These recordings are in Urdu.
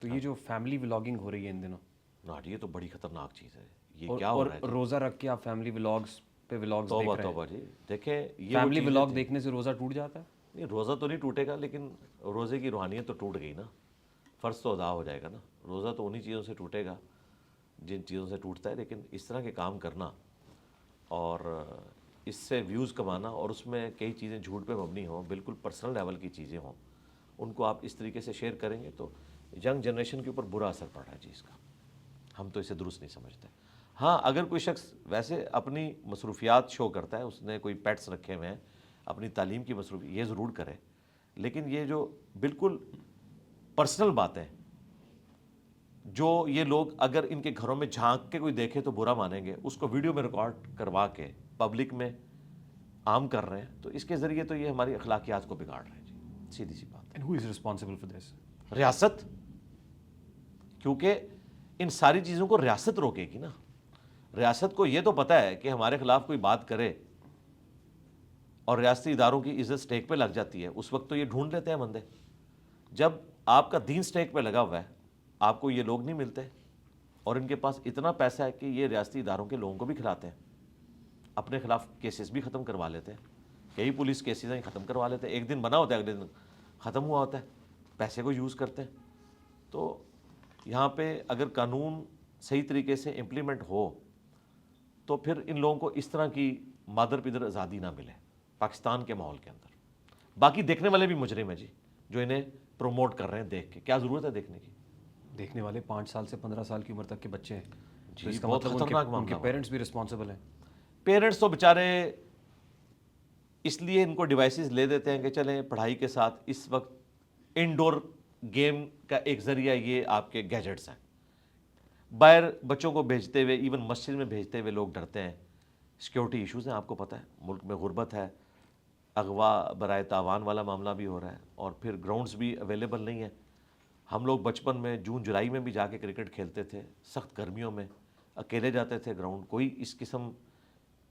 تو یہ جو فیملی ولاگنگ ہو رہی ہے ان دنوں، ناٹ، یہ تو بڑی خطرناک چیز ہے. یہ اور کیا ہو رہا ہے جی؟ روزہ رکھ کے آپ فیملی ولاگس پہ ولاگس دیکھ توبہ رہے توبہ ہیں. جی. دیکھیں یہ وہ فیملی چیزیں ولاگ تھیں. دیکھنے سے روزہ ٹوٹ جاتا ہے؟ نہیں، روزہ تو نہیں ٹوٹے گا، لیکن روزے کی روحانیت تو ٹوٹ گئی نا. فرض تو ادا ہو جائے گا نا. روزہ تو انہی چیزوں سے ٹوٹے گا جن چیزوں سے ٹوٹتا ہے. لیکن اس طرح کے کام کرنا اور اس سے ویوز کمانا، اور اس میں کئی چیزیں جھوٹ پہ مبنی ہوں، بالکل پرسنل لیول کی چیزیں ہوں، ان کو آپ اس طریقے سے شیئر کریں گے تو ینگ جنریشن کے اوپر برا اثر پڑ رہا ہے جی اس کا. ہم تو اسے درست نہیں سمجھتے. ہاں، اگر کوئی شخص ویسے اپنی مصروفیات شو کرتا ہے، اس نے کوئی پیٹس رکھے ہوئے ہیں، اپنی تعلیم کی مصروفیات، یہ ضرور کرے. لیکن یہ جو بالکل پرسنل باتیں، جو یہ لوگ اگر ان کے گھروں میں جھانک کے کوئی دیکھے تو برا مانیں گے، اس کو ویڈیو میں ریکارڈ کروا کے پبلک میں عام کر رہے ہیں، تو اس کے ذریعے تو یہ ہماری اخلاقیات کو بگاڑ رہے ہیں جی. سیدھی سی بات. And who is responsible for this? ریاست. کیونکہ ان ساری چیزوں کو ریاست روکے گی نا. ریاست کو یہ تو پتہ ہے کہ ہمارے خلاف کوئی بات کرے اور ریاستی اداروں کی عزت سٹیک پہ لگ جاتی ہے، اس وقت تو یہ ڈھونڈ لیتے ہیں بندے. جب آپ کا دین سٹیک پہ لگا ہوا ہے، آپ کو یہ لوگ نہیں ملتے، اور ان کے پاس اتنا پیسہ ہے کہ یہ ریاستی اداروں کے لوگوں کو بھی کھلاتے ہیں، اپنے خلاف کیسز بھی ختم کروا لیتے ہیں. کئی پولیس کیسز ہیں ختم کروا لیتے ہیں. ایک دن بنا ہوتا ہے، اگلے دن ختم ہوا ہوتا ہے. پیسے کو یوز کرتے ہیں. تو یہاں پہ اگر قانون صحیح طریقے سے امپلیمنٹ ہو تو پھر ان لوگوں کو اس طرح کی مادر پدر آزادی نہ ملے پاکستان کے ماحول کے اندر. باقی دیکھنے والے بھی مجرم ہیں جی، جو انہیں پروموٹ کر رہے ہیں. دیکھ کے کیا ضرورت ہے دیکھنے کی؟ دیکھنے والے 5 سال سے 15 سال کی عمر تک کے بچے ہیں، تو جی اس کا بہت مطلب خطرناک ان کے معاملہ ہو رہا ہے. پیرنٹس بھی رسپانسبل ہیں. پیرنٹس تو بیچارے اس لیے ان کو ڈیوائسز لے دیتے ہیں کہ چلیں پڑھائی کے ساتھ اس وقت انڈور گیم کا ایک ذریعہ یہ آپ کے گیجٹس ہیں. باہر بچوں کو بھیجتے ہوئے، ایون مسجد میں بھیجتے ہوئے لوگ ڈرتے ہیں. سیکیورٹی ایشوز ہیں، آپ کو پتہ ہے ملک میں غربت ہے، اغوا برائے تاوان والا معاملہ بھی ہو رہا ہے، اور پھر گراؤنڈز بھی اویلیبل نہیں ہیں. ہم لوگ بچپن میں جون جولائی میں بھی جا کے کرکٹ کھیلتے تھے، سخت گرمیوں میں اکیلے جاتے تھے گراؤنڈ. کوئی اس قسم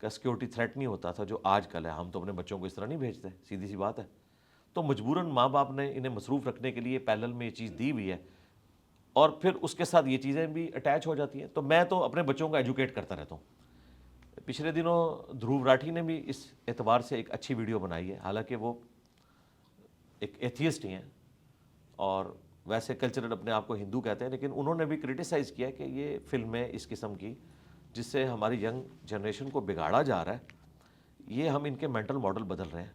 کا سیکیورٹی تھریٹ نہیں ہوتا تھا جو آج کل ہے. ہم تو اپنے بچوں کو اس طرح نہیں بھیجتے، سیدھی سی بات ہے. تو مجبوراً ماں باپ نے انہیں مصروف رکھنے کے لیے پیرلل میں یہ چیز دی ہوئی ہے، اور پھر اس کے ساتھ یہ چیزیں بھی اٹیچ ہو جاتی ہیں. تو میں تو اپنے بچوں کو ایجوکیٹ کرتا رہتا ہوں. پچھلے دنوں دھروو راٹھی نے بھی اس اعتبار سے ایک اچھی ویڈیو بنائی ہے. حالانکہ وہ ایک ایتھیسٹ ہی ہیں اور ویسے کلچرل اپنے آپ کو ہندو کہتے ہیں، لیکن انہوں نے بھی کرٹیسائز کیا کہ یہ فلمیں اس قسم کی جس سے ہماری ینگ جنریشن کو بگاڑا جا رہا ہے، یہ ہم ان کے مینٹل ماڈل بدل رہے ہیں.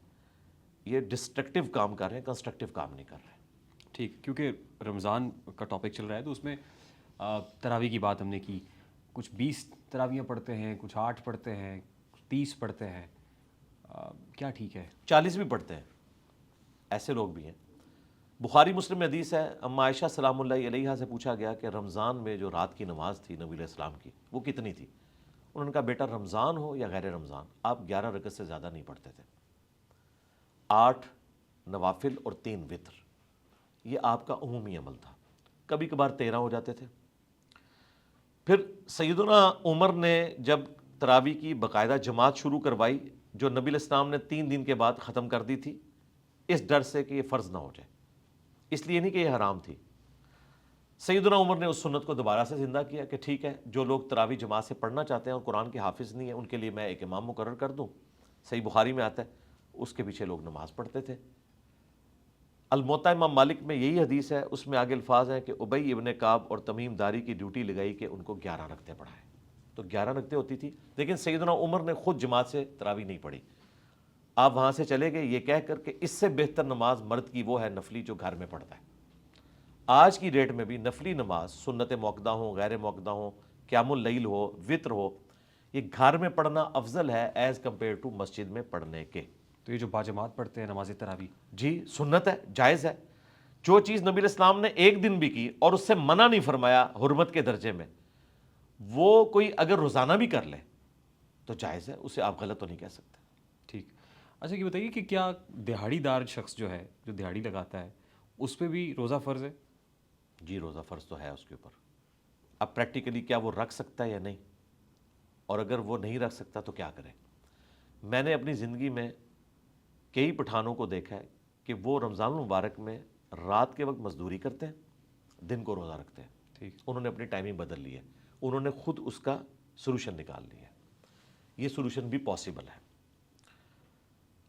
یہ ڈسٹرکٹیو کام کر رہے ہیں، کنسٹرکٹیو کام نہیں کر رہے ہیں. ٹھیک، کیونکہ رمضان کا ٹاپک چل رہا ہے تو اس میں تراویح کی بات ہم نے کی. کچھ 20 تراویحیں پڑھتے ہیں، کچھ 8 پڑھتے ہیں، کچھ 30 پڑھتے ہیں. کیا ٹھیک ہے؟ 40 بھی پڑھتے ہیں، ایسے لوگ بھی ہیں. بخاری مسلم میں حدیث ہے، اما عائشہ سلام اللہ علیہا سے پوچھا گیا کہ رمضان میں جو رات کی نماز تھی نبی علیہ السلام کی وہ کتنی تھی؟ انہوں نے کہا بیٹا رمضان ہو یا غیر رمضان آپ 11 رکعت سے زیادہ نہیں پڑھتے تھے. 8 نوافل اور 3 وتر، یہ آپ کا عمومی عمل تھا. کبھی کبھار 13 ہو جاتے تھے. پھر سیدنا عمر نے جب تراویح کی باقاعدہ جماعت شروع کروائی، جو نبی علیہ السلام نے 3 دن کے بعد ختم کر دی تھی، اس ڈر سے کہ یہ فرض نہ ہو جائے، اس لیے نہیں کہ یہ حرام تھی. سیدنا عمر نے اس سنت کو دوبارہ سے زندہ کیا کہ ٹھیک ہے، جو لوگ تراویح جماعت سے پڑھنا چاہتے ہیں اور قرآن کے حافظ نہیں ہیں، ان کے لیے میں ایک امام مقرر کر دوں. صحیح بخاری میں آتا ہے، اس کے پیچھے لوگ نماز پڑھتے تھے. الموطا امام مالک میں یہی حدیث ہے، اس میں آگے الفاظ ہیں کہ ابی ابن کعب اور تمیم داری کی ڈیوٹی لگائی کہ ان کو 11 رکعتیں پڑھائیں. تو 11 رکعتیں ہوتی تھی، لیکن سیدنا عمر نے خود جماعت سے تراویح نہیں پڑھی. آپ وہاں سے چلے گئے یہ کہہ کر کہ اس سے بہتر نماز مرد کی وہ ہے نفلی جو گھر میں پڑھتا ہے. آج کی ڈیٹ میں بھی نفلی نماز، سنت موقدہ ہوں، غیر موقدہ ہوں، قیام اللیل ہو، وطر ہو، یہ گھر میں پڑھنا افضل ہے ایز کمپیئر ٹو مسجد میں پڑھنے کے. تو یہ جو باجماعت پڑھتے ہیں نماز تراویح، جی سنت ہے، جائز ہے. جو چیز نبی علیہ السلام نے ایک دن بھی کی اور اس سے منع نہیں فرمایا حرمت کے درجے میں، وہ کوئی اگر روزانہ بھی کر لے تو جائز ہے، اسے آپ غلط تو نہیں کہہ سکتے. ٹھیک. اچھا یہ بتائیے کہ کیا دہاڑی دار شخص جو ہے، جو دہاڑی لگاتا ہے، اس پہ بھی روزہ فرض ہے؟ جی روزہ فرض تو ہے اس کے اوپر. اب پریکٹیکلی کیا وہ رکھ سکتا ہے یا نہیں، اور اگر وہ نہیں رکھ سکتا تو کیا کرے. میں نے اپنی زندگی میں کئی پٹھانوں کو دیکھا ہے کہ وہ رمضان المبارک میں رات کے وقت مزدوری کرتے ہیں، دن کو روزہ رکھتے ہیں. ٹھیک. انہوں نے اپنی ٹائمنگ بدل لی ہے, انہوں نے خود اس کا سولوشن نکال لیا ہے. یہ سولوشن بھی پاسبل ہے.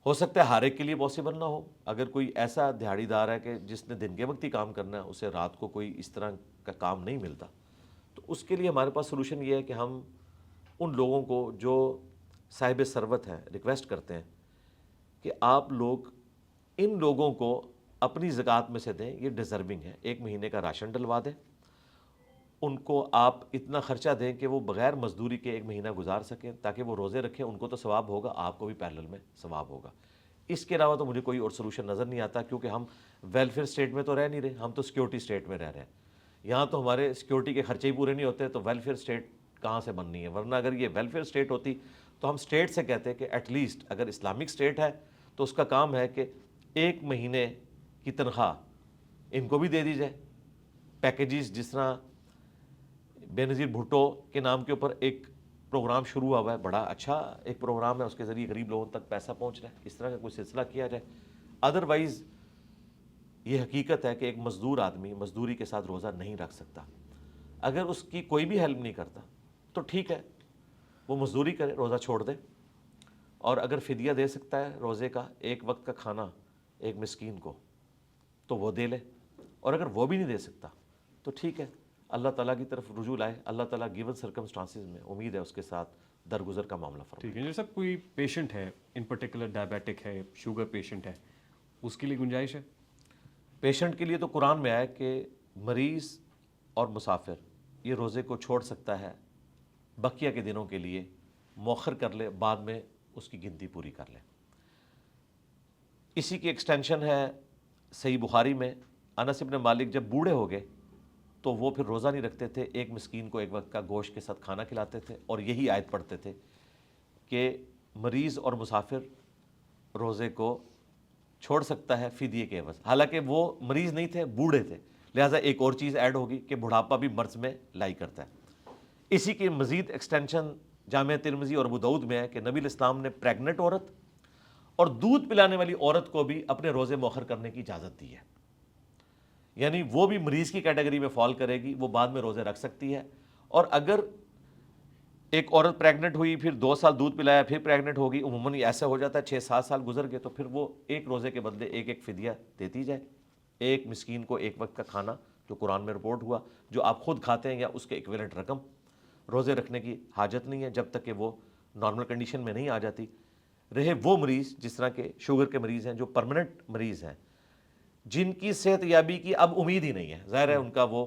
ہو سکتا ہے ہر ایک کے لیے پاسبل نہ ہو. اگر کوئی ایسا دیہڑی دار ہے کہ جس نے دن کے وقت ہی کام کرنا ہے, اسے رات کو کوئی اس طرح کا کام نہیں ملتا, تو اس کے لیے ہمارے پاس سولوشن یہ ہے کہ ہم ان لوگوں کو جو صاحب ثروت ہیں ریکویسٹ کرتے ہیں کہ آپ لوگ ان لوگوں کو اپنی زکوٰۃ میں سے دیں, یہ ڈیزرونگ ہے, 1 مہینے کا راشن ڈلوا دیں, ان کو آپ اتنا خرچہ دیں کہ وہ بغیر مزدوری کے 1 مہینہ گزار سکیں, تاکہ وہ روزے رکھیں, ان کو تو ثواب ہوگا, آپ کو بھی پیرلل میں ثواب ہوگا. اس کے علاوہ تو مجھے کوئی اور سولوشن نظر نہیں آتا, کیونکہ ہم ویلفیئر اسٹیٹ میں تو رہ نہیں رہے, ہم تو سیکورٹی اسٹیٹ میں رہ رہے ہیں. یہاں تو ہمارے سیکورٹی کے خرچے ہی پورے نہیں ہوتے, تو ویلفیئر اسٹیٹ کہاں سے بننی ہے؟ ورنہ اگر یہ ویلفیئر اسٹیٹ ہوتی تو ہم اسٹیٹ سے کہتے کہ ایٹ لیسٹ اگر اسلامک اسٹیٹ ہے تو اس کا کام ہے کہ 1 مہینے کی تنخواہ ان کو بھی دے دی جائے. پیکیجز جس طرح بے نظیر بھٹو کے نام کے اوپر ایک پروگرام شروع ہوا ہے, بڑا اچھا ایک پروگرام ہے, اس کے ذریعے غریب لوگوں تک پیسہ پہنچ رہا ہے, اس طرح کا کوئی سلسلہ کیا جائے. ادروائز یہ حقیقت ہے کہ ایک مزدور آدمی مزدوری کے ساتھ روزہ نہیں رکھ سکتا. اگر اس کی کوئی بھی ہیلپ نہیں کرتا تو ٹھیک ہے, وہ مزدوری کرے, روزہ چھوڑ دے, اور اگر فدیہ دے سکتا ہے روزے کا 1 وقت کا کھانا ایک مسکین کو تو وہ دے لے, اور اگر وہ بھی نہیں دے سکتا تو ٹھیک ہے, اللہ تعالیٰ کی طرف رجوع لائے. اللہ تعالیٰ گیون سرکمسٹانسز میں امید ہے اس کے ساتھ درگزر کا معاملہ فرمائے. ٹھیک ہے. جیسا کوئی پیشنٹ ہے, ان پرٹیکولر ڈائبیٹک ہے, شوگر پیشنٹ ہے, اس کے لیے گنجائش ہے؟ پیشنٹ کے لیے تو قرآن میں آیا کہ مریض اور مسافر یہ روزے کو چھوڑ سکتا ہے, بقیہ کے دنوں کے لیے مؤخر کر لے, بعد میں اس کی گنتی پوری کر لے. اسی کی ایکسٹینشن ہے صحیح بخاری میں, انس ابن مالک جب بوڑھے ہو گئے تو وہ پھر روزہ نہیں رکھتے تھے, ایک مسکین کو 1 وقت کا گوشت کے ساتھ کھانا کھلاتے تھے, اور یہی آیت پڑھتے تھے کہ مریض اور مسافر روزے کو چھوڑ سکتا ہے فدیے کے عوض. حالانکہ وہ مریض نہیں تھے, بوڑھے تھے, لہٰذا ایک اور چیز ایڈ ہوگی کہ بڑھاپا بھی مرض میں لائی کرتا ہے. اسی کی مزید ایکسٹینشن جامع ترمذی اور ابو داؤد میں ہے کہ نبی الاسلام نے پریگننٹ عورت اور دودھ پلانے والی عورت کو بھی اپنے روزے مؤخر کرنے کی اجازت دی ہے. یعنی وہ بھی مریض کی کیٹیگری میں فال کرے گی, وہ بعد میں روزے رکھ سکتی ہے. اور اگر ایک عورت پریگننٹ ہوئی, پھر 2 سال دودھ پلایا, پھر پریگننٹ ہوگی, عموماً ایسا ہو جاتا ہے 6-7 سال گزر گئے, تو پھر وہ ایک روزے کے بدلے ایک فدیہ دیتی جائے, ایک مسکین کو 1 وقت کا کھانا, جو قرآن میں رپورٹ ہوا, جو آپ خود کھاتے ہیں یا اس کے ایکویلنٹ رقم. روزے رکھنے کی حاجت نہیں ہے جب تک کہ وہ نارمل کنڈیشن میں نہیں آ جاتی. رہے وہ مریض جس طرح کے شوگر کے مریض ہیں, جو پرماننٹ مریض ہیں, جن کی صحت یابی کی اب امید ہی نہیں ہے, ظاہر ہے ان کا وہ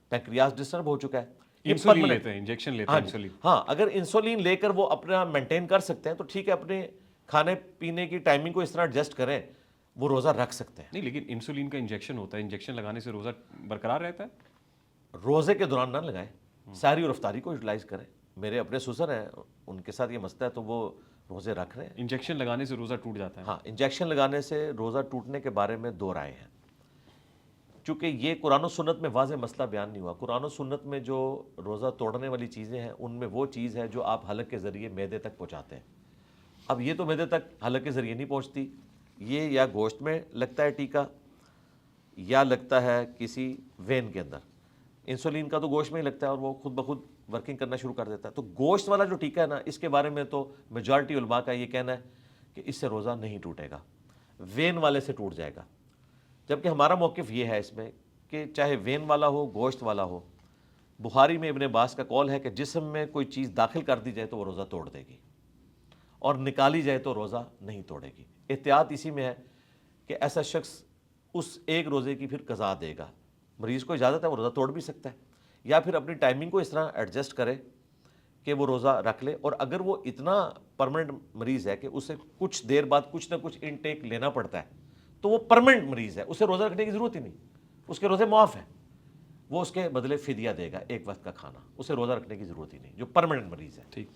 پینکریاس ڈسٹرب ہو چکا ہے. انسولین لیتے ہیں, انجیکشن لیتے ہیں انسولین. ہاں, اگر انسولین لے کر وہ اپنا مینٹین کر سکتے ہیں تو ٹھیک ہے, اپنے کھانے پینے کی ٹائمنگ کو اس طرح ایڈجسٹ کریں, وہ روزہ رکھ سکتے ہیں. نہیں, لیکن انسولین کا انجیکشن ہوتا ہے, انجیکشن لگانے سے روزہ برقرار رہتا ہے. روزے کے دوران نہ لگائیں, سحری اور افطاری کو یوٹیلائز کریں. میرے اپنے سسر ہیں, ان کے ساتھ یہ مسئلہ ہے تو وہ روزے رکھ رہے ہیں. انجیکشن لگانے سے روزہ ٹوٹ جاتا ہے. ہاں, انجیکشن لگانے سے روزہ ٹوٹنے کے بارے میں 2 رائے ہیں, چونکہ یہ قرآن و سنت میں واضح مسئلہ بیان نہیں ہوا. قرآن و سنت میں جو روزہ توڑنے والی چیزیں ہیں, ان میں وہ چیز ہے جو آپ حلق کے ذریعے معدے تک پہنچاتے ہیں. اب یہ تو معدے تک حلق کے ذریعے نہیں پہنچتی, یہ یا گوشت میں لگتا ہے ٹیکا, یا لگتا ہے کسی وین کے اندر. انسولین کا تو گوشت میں ہی لگتا ہے, اور وہ خود بخود ورکنگ کرنا شروع کر دیتا ہے. تو گوشت والا جو ٹیکا ہے نا, اس کے بارے میں تو میجارٹی علماء کا یہ کہنا ہے کہ اس سے روزہ نہیں ٹوٹے گا, وین والے سے ٹوٹ جائے گا. جبکہ ہمارا موقف یہ ہے اس میں کہ چاہے وین والا ہو, گوشت والا ہو, بخاری میں ابن عباس کا قول ہے کہ جسم میں کوئی چیز داخل کر دی جائے تو وہ روزہ توڑ دے گی, اور نکالی جائے تو روزہ نہیں توڑے گی. احتیاط اسی میں ہے کہ ایسا شخص اس ایک روزے کی پھر قضا دے گا. مریض کو اجازت ہے وہ روزہ توڑ بھی سکتا ہے, یا پھر اپنی ٹائمنگ کو اس طرح ایڈجسٹ کرے کہ وہ روزہ رکھ لے. اور اگر وہ اتنا پرماننٹ مریض ہے کہ اسے کچھ دیر بعد کچھ نہ کچھ انٹیک لینا پڑتا ہے, تو وہ پرماننٹ مریض ہے, اسے روزہ رکھنے کی ضرورت ہی نہیں, اس کے روزے معاف ہیں, وہ اس کے بدلے فدیہ دے گا 1 وقت کا کھانا, اسے روزہ رکھنے کی ضرورت ہی نہیں, جو پرماننٹ مریض ہے. ٹھیک.